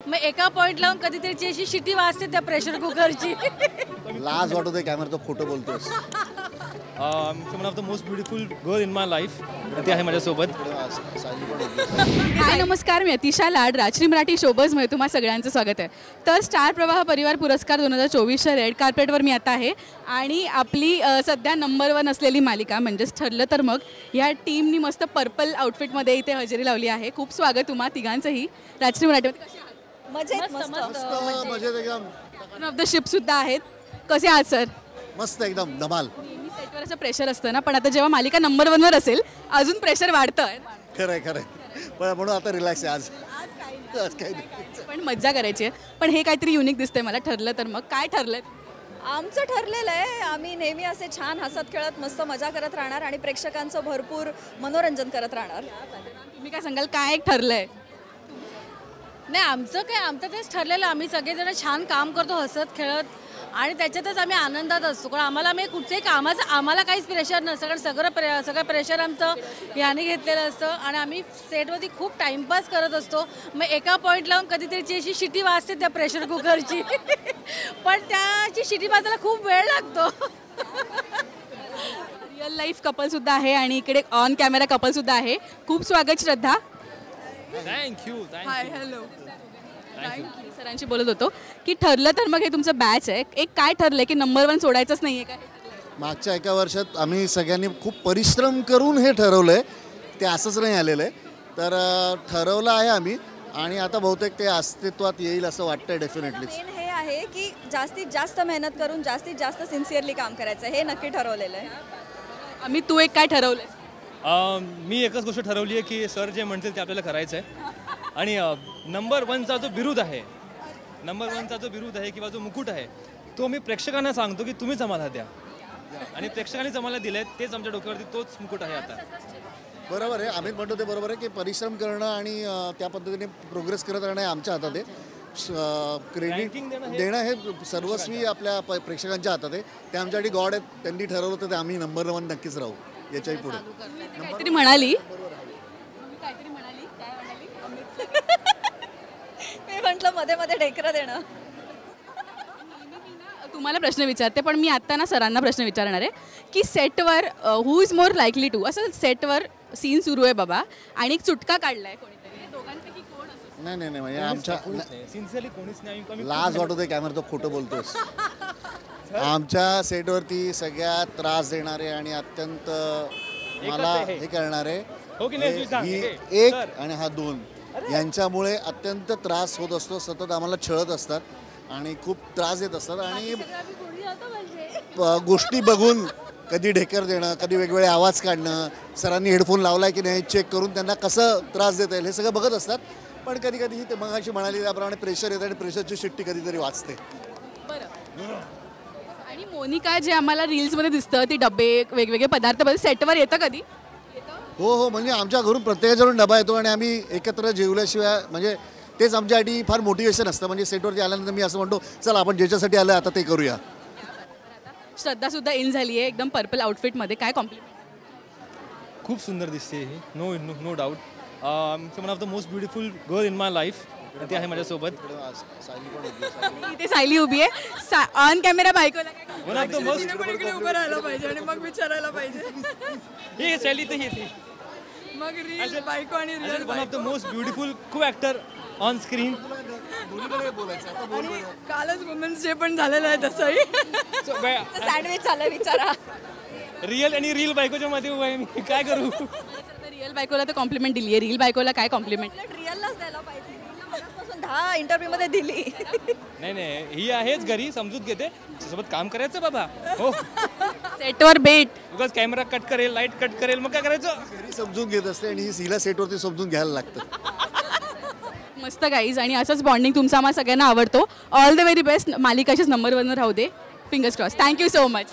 मग एका पॉइंट लावून कधीतरी अशी शिटी वाजते त्या प्रेशर कुकरची. लाज वाटते कॅमेरा तो खोटं बोलतोस. One of the most beautiful girl in my life ती आहे माझ्यासोबत. हाय नमस्कार, मी अतिशा लाड. राजश्री मराठी शोबजमध्ये तुम्हा सगळ्यांचं स्वागत आहे. तर स्टार प्रवाह परिवार पुरस्कार 2024च्या रेड कार्पेटवर मी आता आहे आणि आपली सध्या नंबर 1 असलेली मालिका म्हणजेच ठरलं तर मग ह्या टीमनी मस्त पर्पल आउटफिटमध्ये इथे हजेरी लावली आहे. खूप स्वागत तुम्हा तिघांचंही राजश्री मराठीमध्ये. कसे आहात? मजेत मस्त मजेत एकदम. वन ऑफ द शिपसुद्धा आहेत. कसे आहात सर? मस्त एकदम धमाल. नेहमी सेटवर असं प्रेशर असतं ना, पण आता जेव्हा मालिका नंबर 1वर असेल अजून प्रेशर वाढतं. खरंय पण म्हणून आता रिलॅक्स आहे. आज काही नाही, पण मज्जा करायची आहे. पण हे काहीतरी युनिक दिसतंय मला. ठरलं तर मग काय ठरलंय? आमचं ठरलेलं आहे आम्ही नेहमी असे छान हसत खेळत मस्त मजा करत राहणार आणि प्रेक्षकांचं भरपूर मनोरंजन करत राहणार. तुम्ही काय सांगाल, काय ठरलंय? नाही आमचं तेच ठरलेलं. आम्ही सगळेजण छान काम करतो हसत खेळत आणि त्याच्यातच आम्ही आनंदात असतो. कारण आम्हाला कुठच्याही कामाचं आम्हाला काहीच प्रेशर नसतं. कारण सगळं प्रेशर आमचं याने घेतलेलं असतं आणि आम्ही सेटवरती खूप टाईमपास करत असतो. मग एका पॉईंट लावून कधीतरी अशी शिटी वाजते त्या प्रेशर कुकरची. पण त्याची शिटी वाजायला खूप वेळ लागतो. रिअल लाईफ कपलसुद्धा आहे आणि इकडे ऑन कॅमेरा कपलसुद्धा आहे. खूप स्वागत श्रद्धा. थँक्यू. Hi hello. थँक्यू. सरांशी बोलत होतो की ठरलं तर मग हे तुमचं बॅच आहे. एक काय ठरलंय की नंबर 1 सोडायचंच नाहीये काय? मागच्या एका वर्षात आम्ही सगळ्यांनी खूप परिश्रम करून हे ठरवलंय. ते असंच नाही आलेलं आहे. तर ठरवलं आहे आम्ही आणि आता बहुतेक ते अस्तित्वात येईल असं वाटतंय डेफिनेटली. मेन हे आहे की जास्तीत जास्त मेहनत करून जास्तीत जास्त सिन्सिअरली काम करायचं हे नक्की ठरवलेलं आहे. आम्ही तू एक काय ठरवलंय? मी एकच गोष्ट ठरवली आहे की सर जे म्हणतील ते आपल्याला करायचं आहे. आणि नंबर 1चा जो बिरुद आहे किंवा जो मुकुट आहे तो मी प्रेक्षकांना सांगतो की तुम्हीच आम्हाला द्या. आणि प्रेक्षकांनीच आम्हाला दिले तेच आमच्या डोक्यावरती तोच मुकुट आहे आता. बरोबर आहे. अमित म्हणतो ते बरोबर आहे की परिश्रम करणं आणि त्या पद्धतीने प्रोग्रेस करत राहणं हे आमच्या हातात आहे. क्रेडिट देणं हे सर्वस्वी आपल्या प्रेक्षकांच्या हातात आहे. ते आमच्यासाठी गॉड आहेत. त्यांनी ठरवलं तर ते आम्ही नंबर 1 नक्कीच राहू याच्याही पुढे. काहीतरी म्हणाली. मी म्हटलं मध्ये मध्ये ढेकरं देणं. तुम्हाला प्रश्न विचारते पण मी आता ना सरांना प्रश्न विचारणार आहे की सेटवर हु इज मोर लायकली टू. असं सेटवर सीन सुरू आहे बाबा आणि एक चुटका काढलाय कोणीतरी. दोघांपैकी कोण असं? नाही म्हणजे आमच्या सिन्सिअरली कोणीच नाही. लाज वाटते कॅमेरा तो खोटं बोलतोस. आमच्या सेटवरती सगळ्यात त्रास देणारे आणि अत्यंत मला हे करणारे ही एक आणि हा 2 यांच्यामुळे अत्यंत त्रास होत असतो. सतत आम्हाला छळत असतात आणि खूप त्रास देत असतात आणि गोष्टी बघून कधी ढेकर देणं, कधी वेगवेगळे आवाज काढणं, सरांनी हेडफोन लावलाय की नाही चेक करून त्यांना कसं त्रास देता येईल हे सगळं बघत असतात. पण कधी कधी ते मगाशी म्हणाली त्याप्रमाणे प्रेशर येतं आणि प्रेशरची शिट्टी कधीतरी वाचते. आणि मोनिका जे आम्हाला रील्समध्ये दिसतं ती डबे वेगवेगळे पदार्थ सेटवर येतं कधी? हो म्हणजे आमच्या घरून प्रत्येकाच्याकडून डबा येतो आणि आम्ही एकत्र जेवल्याशिवाय म्हणजे तेच आमच्यासाठी फार मोटिवेशन असतं. म्हणजे सेटवरती आल्यानंतर मी असं म्हणतो चला आपण ज्याच्यासाठी आलं आता ते करूया. श्रद्धा सुद्धा इन झाली आहे एकदम पर्पल आउटफिटमध्ये. काय कॉम्प्लिमेंट? खूप सुंदर दिसते ही. No doubt. One of the most beautiful girl in my life ती आहे माझ्यासोबत. इथे सायली उभी आहे ऑन कॅमेरा. बायकोला वन ऑफ द मोस्ट उभं राहायला पाहिजे आणि मग विचारायला पाहिजे. हे शैली तर ही मग रिअल बायको आणि real one of the most beautiful को ॲक्टर ऑन स्क्रीन. कालच वुमेन्स डे पण झालेलं आहे तसंही. सँडविच झालं विचारा. रिअल आणि रील बायकोच्या मध्ये उभा आहे मी काय करू. रिअल बायकोला तर कॉम्प्लिमेंट दिली आहे. रील बायकोला काय कॉम्प्लिमेंट? रिअललाच द्यायला पाहिजे. 10 इंटरव्ह्यू मध्ये दिली. नाही ही आहेच घरी समजूत घेते सोबत काम करायचं बाबा. हो सेटवर बेट उगाच कॅमेरा कट करेल लाईट कट करेल मग काय करायचं. घरी समजून घेत असते आणि हिला सेटवरती समजून घ्यायला लागतं. मस्त गाईज आणि असंच बॉन्डिंग तुमचा आम्हाला सगळ्यांना आवडतो. All the very best. मालिकाशीच नंबर 1वर राहू दे. Fingers cross. Thank you so much.